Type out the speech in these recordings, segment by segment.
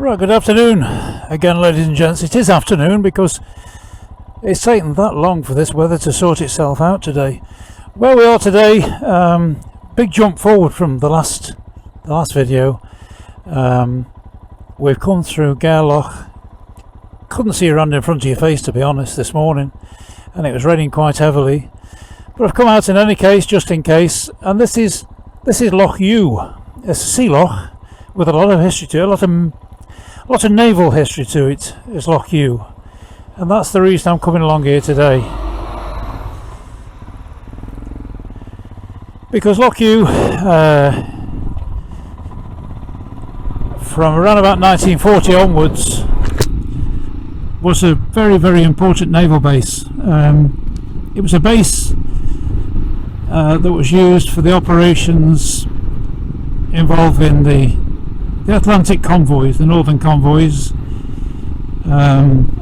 Right, good afternoon again, ladies and gents. It is afternoon because it's taken that long for this weather to sort itself out today. Where we are today, big jump forward from the last video. We've come through Gairloch. Couldn't see around in front of your face, to be honest, this morning, and it was raining quite heavily. But I've come out in any case, just in case, and this is Loch Ewe. It's a sea loch with a lot of history to it, a lot of naval history to it, is Loch Ewe, and that's the reason I'm coming along here today. Because Loch Ewe, from around about 1940 onwards, was a very, very important naval base. It was a base that was used for the operations involving the Atlantic convoys, the northern convoys,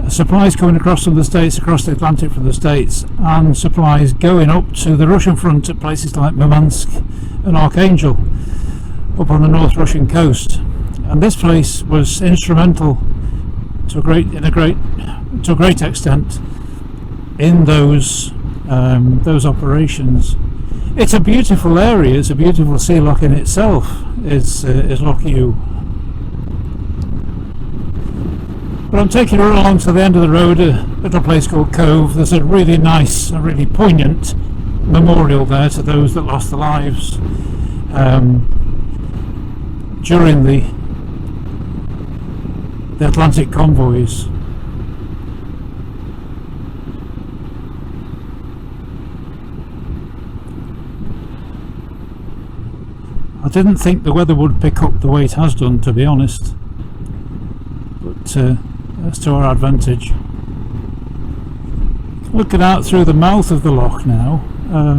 supplies coming across from the States, across the Atlantic from the States, and supplies going up to the Russian front at places like Murmansk and Archangel up on the North Russian coast. And this place was instrumental to a great extent in those operations. It's a beautiful area. It's a beautiful sea loch in itself. Is Loch Ewe. But I'm taking you along to the end of the road, a little place called Cove. There's a really nice, a really poignant memorial there to those that lost their lives during the Atlantic convoys. I didn't think the weather would pick up the way it has done, to be honest, but that's to our advantage. Looking out through the mouth of the loch now. I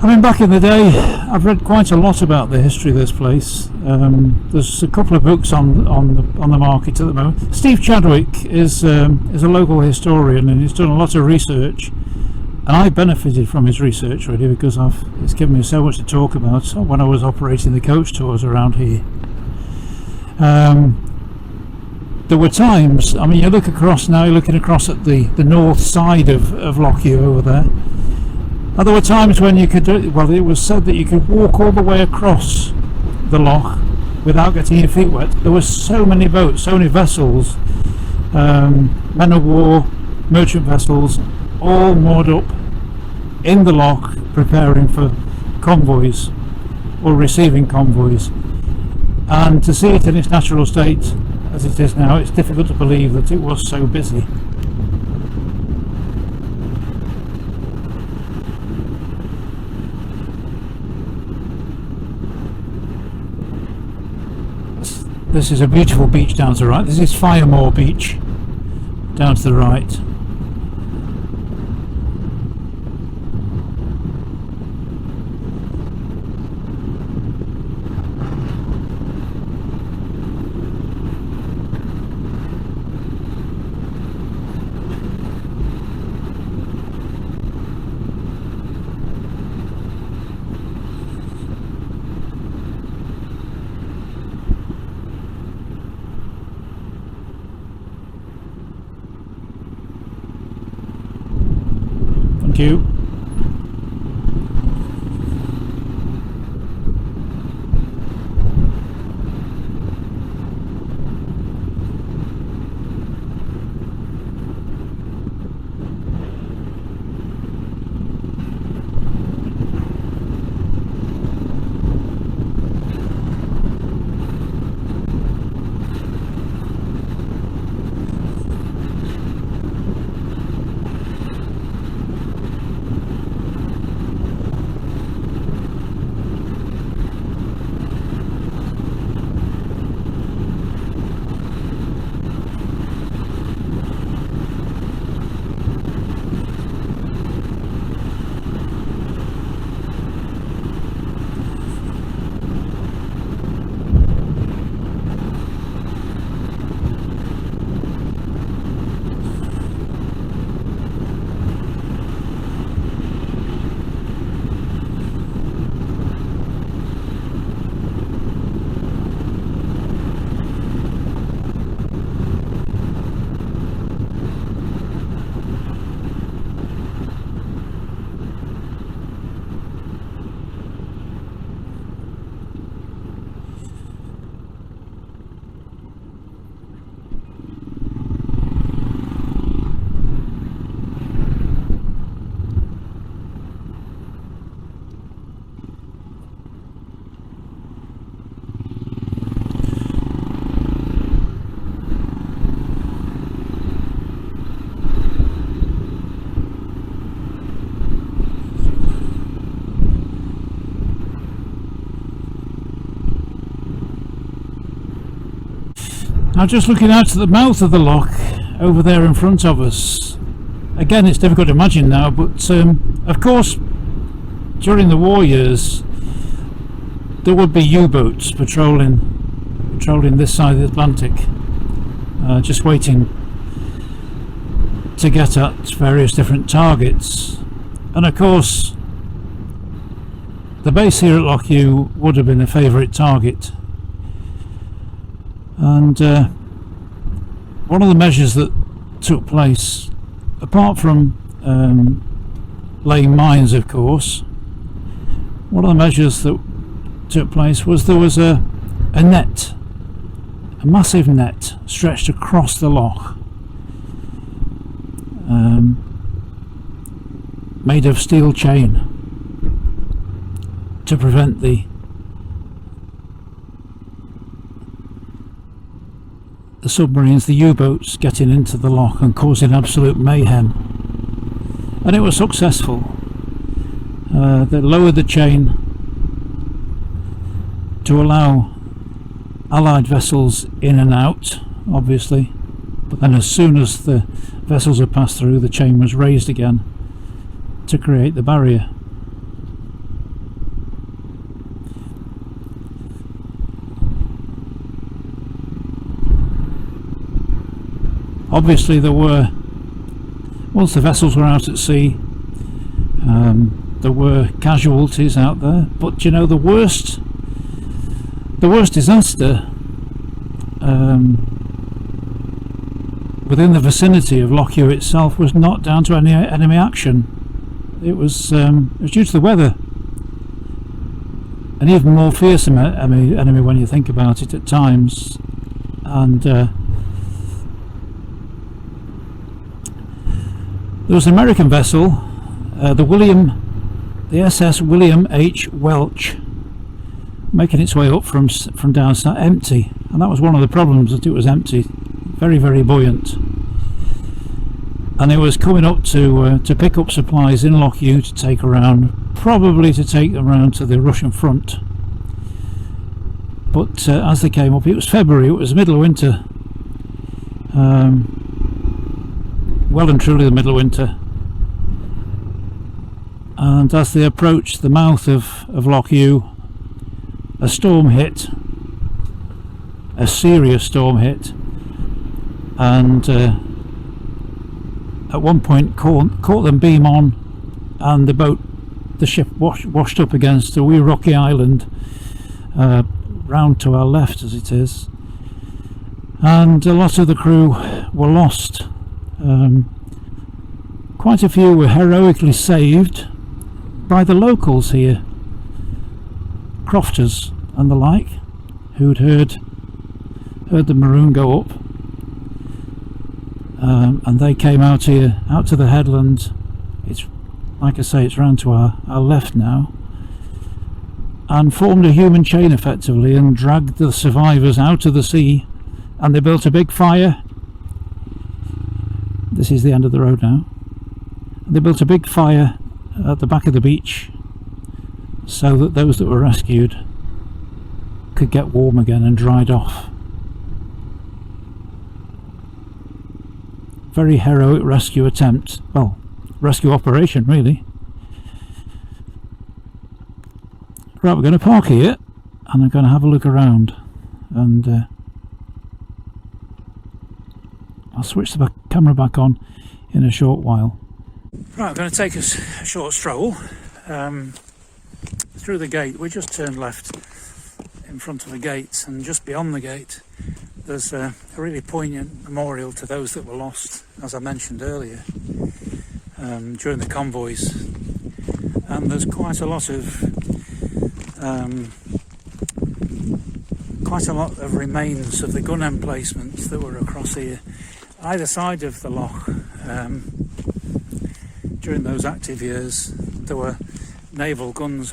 mean, back in the day, I've read quite a lot about the history of this place. There's a couple of books on the market at the moment. Steve Chadwick is a local historian, and he's done a lot of research. And I benefited from his research, really, because it's given me so much to talk about when I was operating the coach tours around here. There were times, I mean, you look across now, you're looking across at the north side of Loch Ewe over there. And there were times when you could do, well, it was said that you could walk all the way across the loch without getting your feet wet. There were so many boats, so many vessels, men of war, merchant vessels, all moored up in the loch preparing for convoys or receiving convoys. And to see it in its natural state as it is now, it's difficult to believe that it was so busy. This is a beautiful beach down to the right. This is Firemore Beach down to the right. Thank you. Now just looking out at the mouth of the loch over there in front of us, again it's difficult to imagine now, but of course during the war years there would be U-boats patrolling this side of the Atlantic, just waiting to get at various different targets. And of course the base here at Loch Ewe would have been a favourite target. And one of the measures that took place, apart from laying mines of course, one of the measures that took place was there was a net, a massive net stretched across the loch, made of steel chain to prevent the submarines, the U-boats, getting into the loch and causing absolute mayhem. And it was successful. They lowered the chain to allow Allied vessels in and out, obviously, but then as soon as the vessels had passed through, the chain was raised again to create the barrier. Obviously there were, once the vessels were out at sea, there were casualties out there, but you know, the worst disaster within the vicinity of Loch Ewe itself was not down to any enemy action. It was due to the weather, an even more fearsome enemy when you think about it at times. And there was an American vessel, the SS William H. Welch, making its way up from down south, empty, and that was one of the problems, that it was empty, very, very buoyant, and it was coming up to pick up supplies in Loch Ewe to take around, probably to take them around to the Russian front. But as they came up, it was February, it was the middle of winter, well and truly the middle of winter, and as they approached the mouth of Loch Ewe, a storm hit, a serious storm hit, and at one point caught them beam on, and the ship washed up against a wee rocky island round to our left as it is, and a lot of the crew were lost. Quite a few were heroically saved by the locals here, crofters and the like, who'd heard the maroon go up, and they came out here, out to the headland. It's, like I say, it's round to our left now, and formed a human chain effectively and dragged the survivors out of the sea, and they built a big fire. This is the end of the road now. They built a big fire at the back of the beach so that those that were rescued could get warm again and dried off. Very heroic rescue attempt, well, rescue operation really. Right, we're going to park here and I'm going to have a look around, and I'll switch the camera back on in a short while. Right, I'm going to take a short stroll through the gate. We just turned left in front of the gate, and just beyond the gate there's a really poignant memorial to those that were lost, as I mentioned earlier, during the convoys. And there's quite a lot of remains of the gun emplacements that were across here, either side of the loch. During those active years, there were naval guns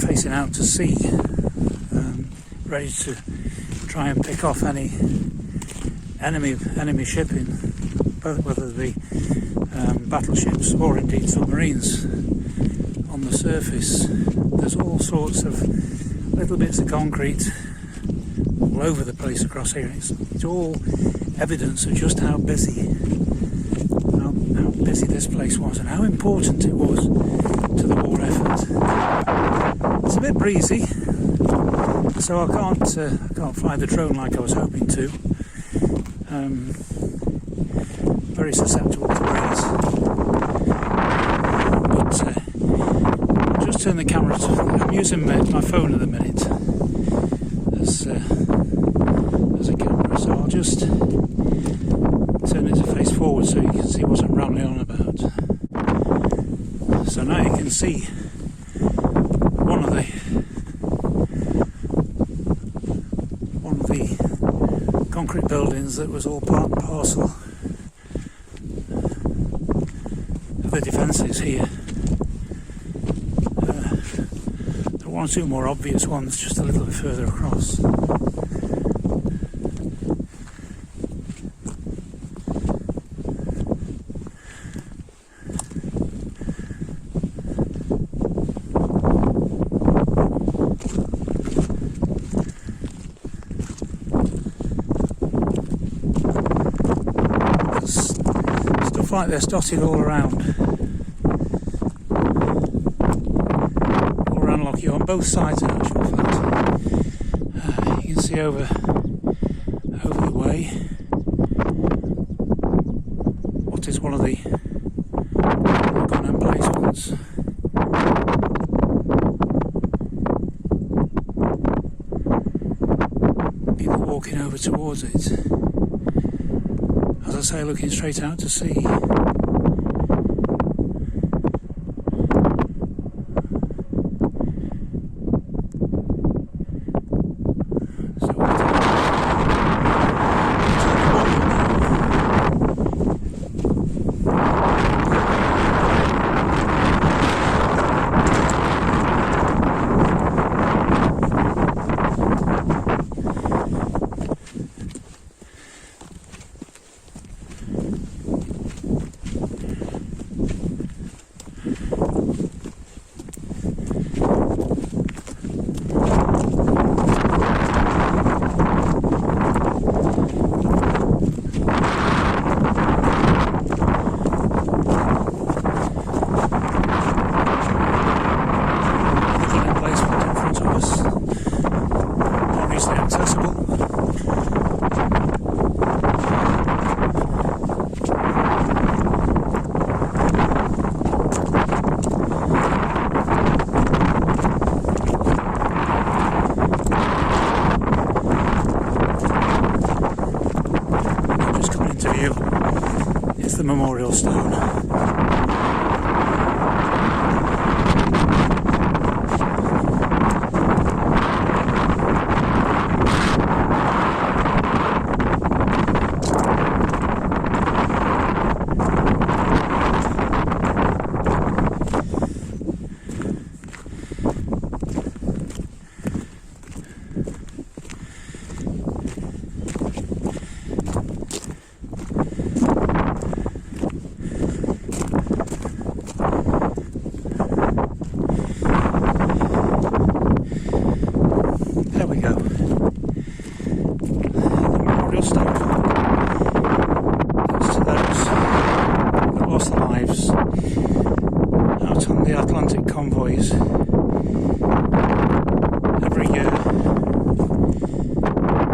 facing out to sea, ready to try and pick off any enemy shipping, whether they be battleships or indeed submarines on the surface. There's all sorts of little bits of concrete all over the place across here. It's all evidence of just how busy this place was and how important it was to the war effort. It's a bit breezy, so I can't fly the drone like I was hoping to. Very susceptible to breeze. But I'll just turn the camera to, I'm using my phone at the minute as a camera, so I'll just turn it to face forward so you can see what I'm rambling on about. So now you can see one of the concrete buildings that was all part and parcel of the defences here. There are one or two more obvious ones just a little bit further across. Like they're dotted all around Loch Ewe on both sides in actual fact. You can see over the way what is one of the gun emplacements. People walking over towards it. As I say, looking straight out to sea. The memorial stone. Convoys every year.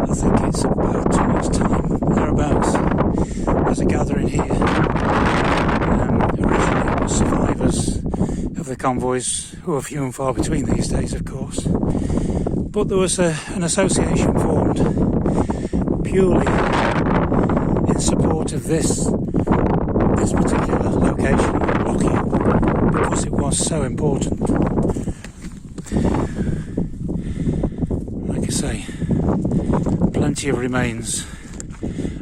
I think it's about 2 weeks' time, thereabouts. There's a gathering here. Originally it was survivors of the convoys, who are few and far between these days, of course. But there was an association formed purely in support of this particular location, Loch Ewe, because it was so important. Like I say, plenty of remains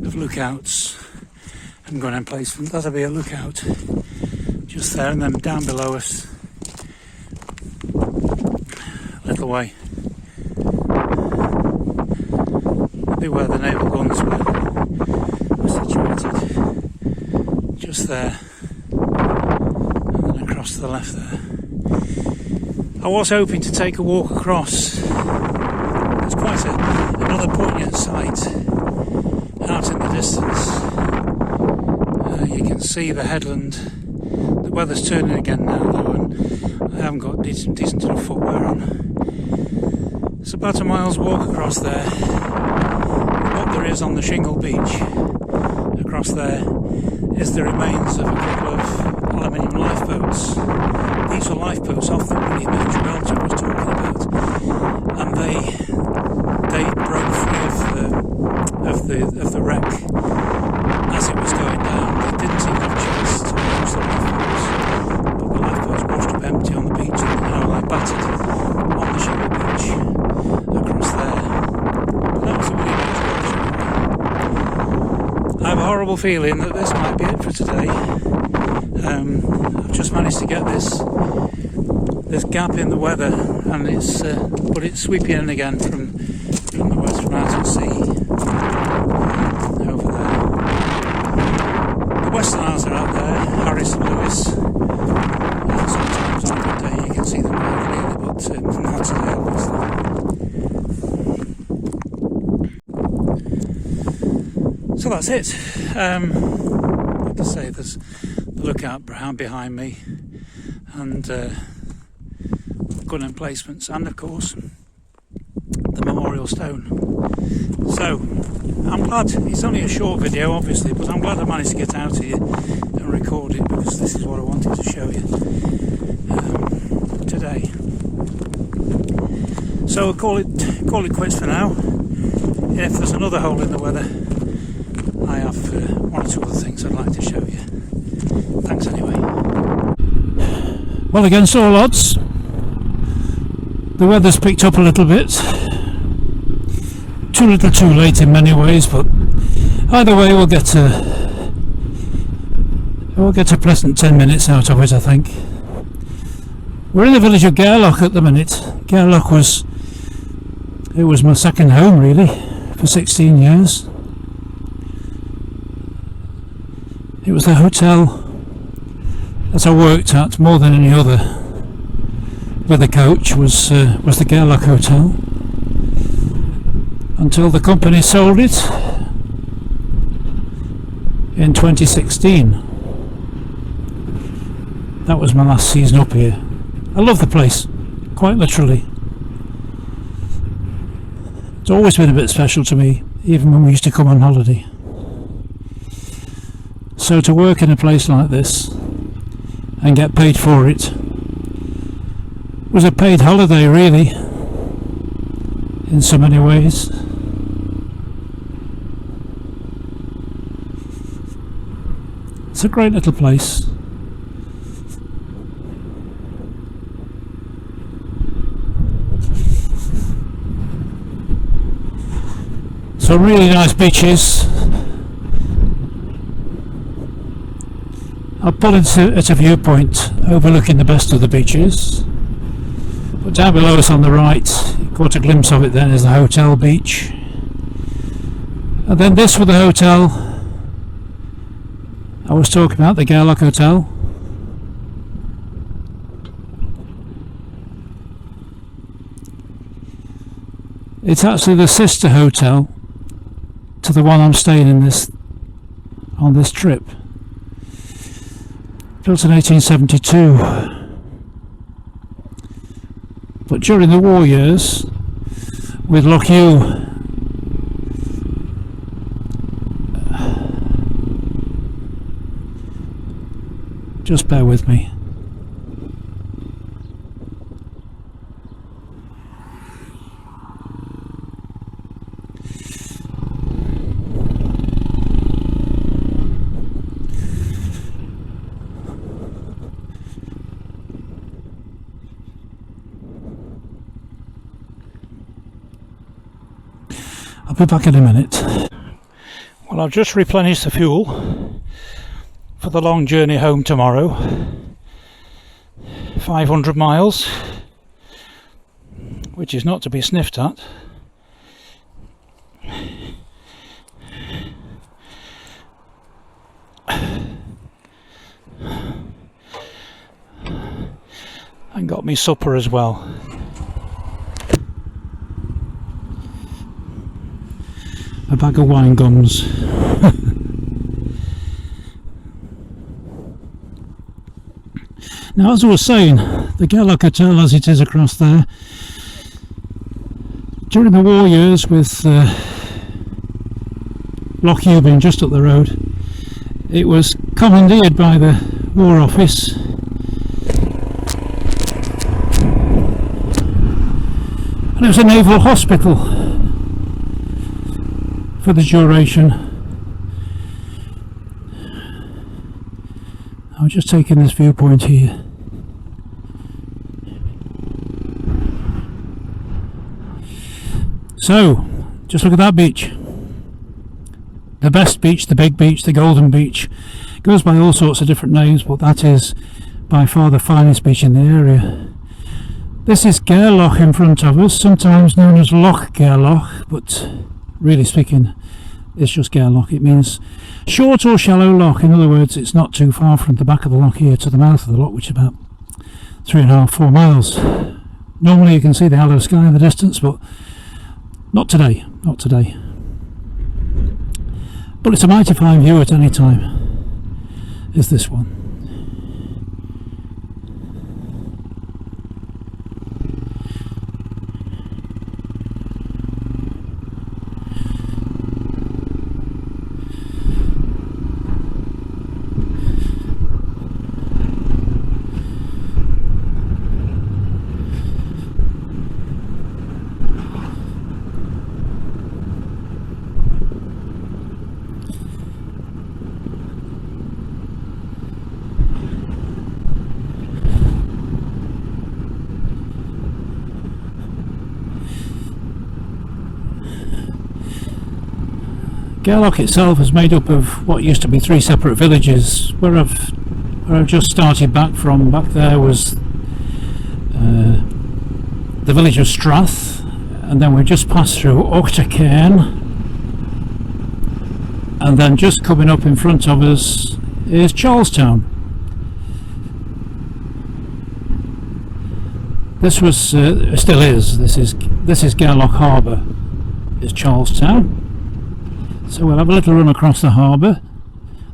of lookouts and gun emplacements. That'll be a lookout just there, and then down below us, a little way, that'll be where the naval guns were situated, just there. To the left there. I was hoping to take a walk across. There's quite another poignant sight out in the distance. You can see the headland. The weather's turning again now though, and I haven't got decent enough footwear on. It's about a mile's walk across there. What there is on the shingle beach across there is the remains of a couple of aluminium lifeboats. These were lifeboats off the William H. Belcher I was talking about, and they broke free of the wreck as it was going down. They didn't even have a chance to launch the lifeboats, but the lifeboats washed up empty on the beach and now lie battered on the shingle beach across there. But that was a William H. Belcher. I have a horrible feeling that this might be it for today. I've just managed to get this gap in the weather, and it's sweeping in again from the western out at sea over there. The Western Isles are out there, Harris and Lewis. And sometimes on a good day you can see them quite clearly, but not today obviously. So that's it. Like I say, there's the lookout behind me, and gun emplacements, and of course the memorial stone. So I'm glad it's only a short video obviously, but I'm glad I managed to get out here and record it, because this is what I wanted to show you today. So I'll call it quits for now. If there's another hole in the weather, I have one or two other things I'd like to show you. Thanks anyway. Well, against all odds, the weather's picked up a little bit. Too little too late in many ways, but either way we'll get a pleasant 10 minutes out of it, I think. We're in the village of Gairloch at the minute. Gairloch was my second home really for 16 years. It was the hotel that I worked at more than any other with a coach, was the Gairloch Hotel, until the company sold it in 2016. That was my last season up here. I love the place, quite literally. It's always been a bit special to me, even when we used to come on holiday. So to work in a place like this and get paid for it was a paid holiday really, in so many ways. It's a great little place. Some really nice beaches. I'll pull into at a viewpoint overlooking the best of the beaches. But down below us on the right, caught a glimpse of it then, is the hotel beach. And then this was the hotel I was talking about, the Gairloch Hotel. It's actually the sister hotel to the one I'm staying in on this trip. Built in 1872. But during the war years, with Loch Ewe, just bear with me. I'll be back in a minute. Well, I've just replenished the fuel for the long journey home tomorrow. 500 miles, which is not to be sniffed at. and got me supper as well. A bag of wine gums. Now, as I was saying, the Gairloch Hotel as it is across there, during the war years with Loch Ewe being just up the road, it was commandeered by the War Office and it was a naval hospital for the duration. I'm just taking this viewpoint here. So, just look at that beach. The best beach, the big beach, the golden beach. It goes by all sorts of different names, but that is by far the finest beach in the area. This is Gairloch in front of us, sometimes known as Loch Gairloch, but really speaking, it's just Gairloch. It means short or shallow loch. In other words, it's not too far from the back of the loch here to the mouth of the loch, which is about 3.5–4 miles. Normally you can see the hollow sky in the distance, but not today, not today. But it's a mighty fine view at any time, is this one. Gairloch itself is made up of what used to be 3 separate villages. Where I've just started back from, back there was the village of Strath, and then we just passed through Ochtercairn, and then just coming up in front of us is Charlestown. This was still is. This is Gairloch Harbour. Is Charlestown. So we'll have a little run across the harbour.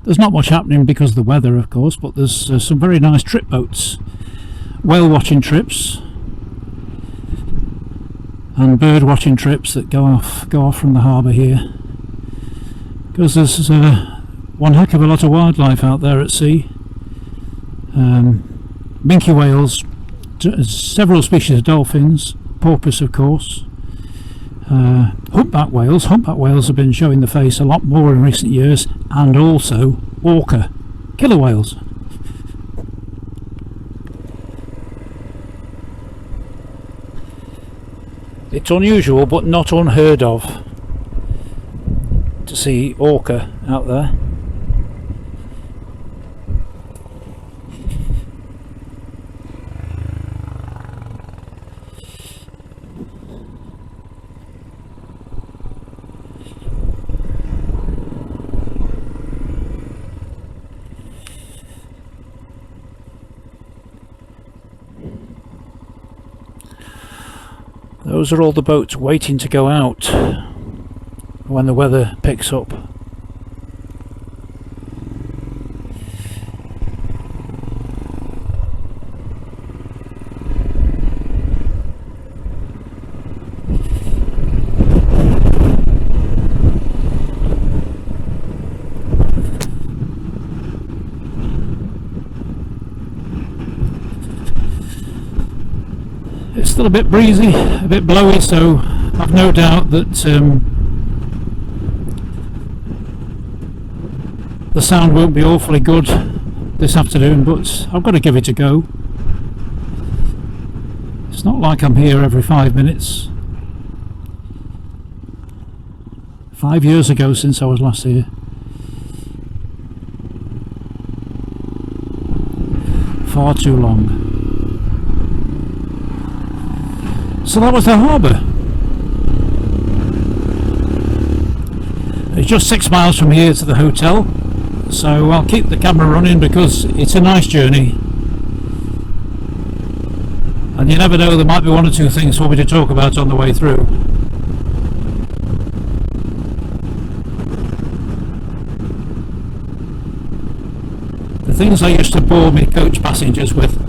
There's not much happening because of the weather, of course, but there's some very nice trip boats, whale watching trips and bird watching trips that go off from the harbour here, because there's one heck of a lot of wildlife out there at sea. Minke whales, several species of dolphins, porpoise of course. Humpback whales have been showing the face a lot more in recent years, and also orca, killer whales. It's unusual but not unheard of to see orca out there. Those are all the boats waiting to go out when the weather picks up. It's still a bit breezy, a bit blowy, so I've no doubt that the sound won't be awfully good this afternoon, but I've got to give it a go. It's not like I'm here every 5 minutes. 5 years ago since I was last here. Far too long. So that was the harbour. It's just 6 miles from here to the hotel, so I'll keep the camera running because it's a nice journey. And you never know, there might be one or two things for me to talk about on the way through. The things I used to bore me coach passengers with.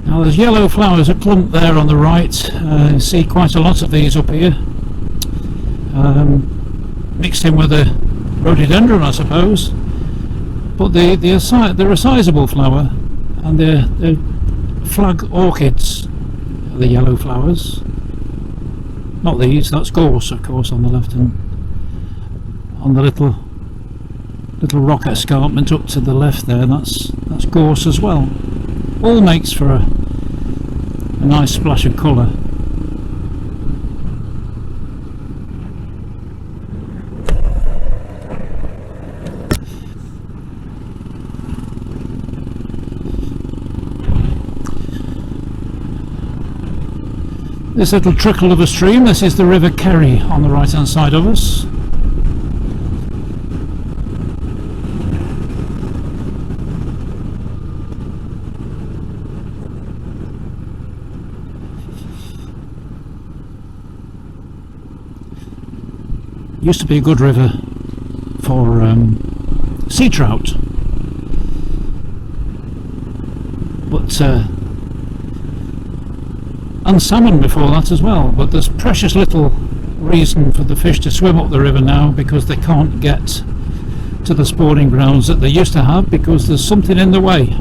Now there's yellow flowers a clump there on the right. You see quite a lot of these up here, mixed in with a rhododendron, I suppose. But they're a sizable flower, and they're flag orchids, the yellow flowers. Not these, that's gorse, of course, on the left, and on the little rock escarpment up to the left there, that's gorse as well. All makes for a nice splash of colour. This little trickle of a stream, this is the River Kerry on the right hand side of us. Used to be a good river for sea trout, but and salmon before that as well, but there's precious little reason for the fish to swim up the river now, because they can't get to the spawning grounds that they used to have, because there's something in the way.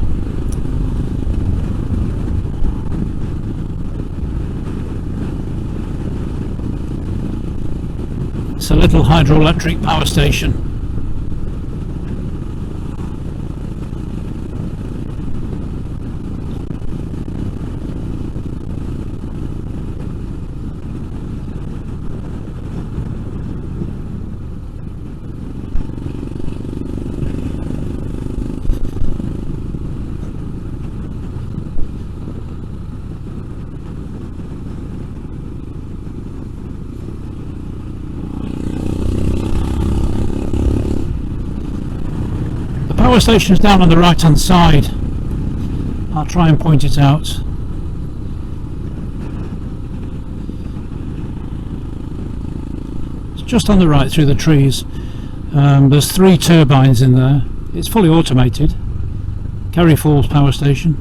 It's a little hydroelectric power station. The power station is down on the right hand side. I'll try and point it out. It's just on the right through the trees. There's 3 turbines in there. It's fully automated. Kerry Falls Power Station.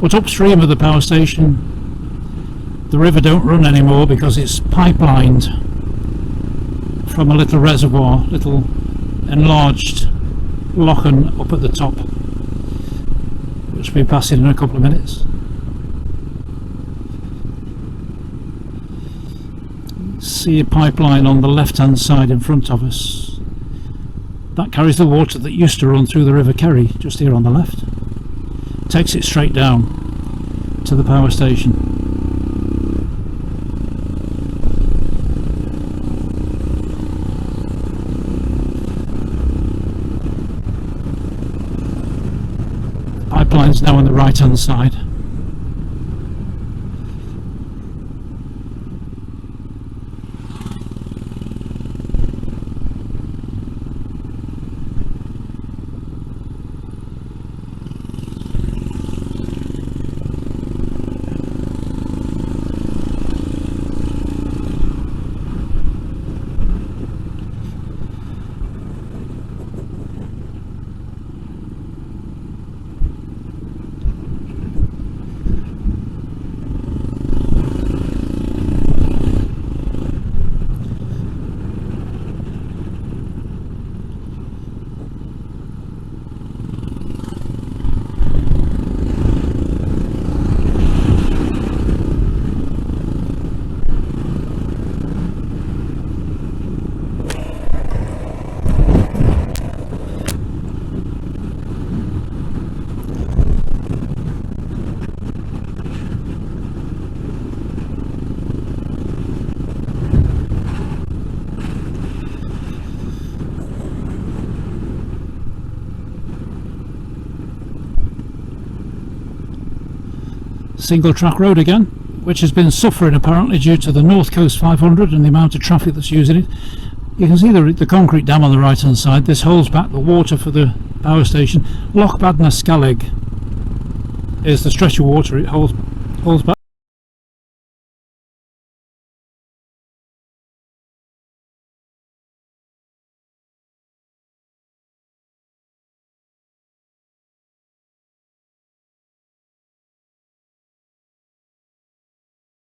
But upstream of the power station, the river don't run anymore, because it's pipelined from a little reservoir, little enlarged lochen up at the top, which we'll be passing in a couple of minutes. See a pipeline on the left hand side in front of us. That carries the water that used to run through the River Kerry, just here on the left. Takes it straight down to the power station. Pipeline's now on the right hand side. single track road again, which has been suffering apparently due to the North Coast 500 and the amount of traffic that's using it. You can see the concrete dam on the right hand side. This holds back the water for the power station. Loch Badna Scalig is the stretch of water it holds back.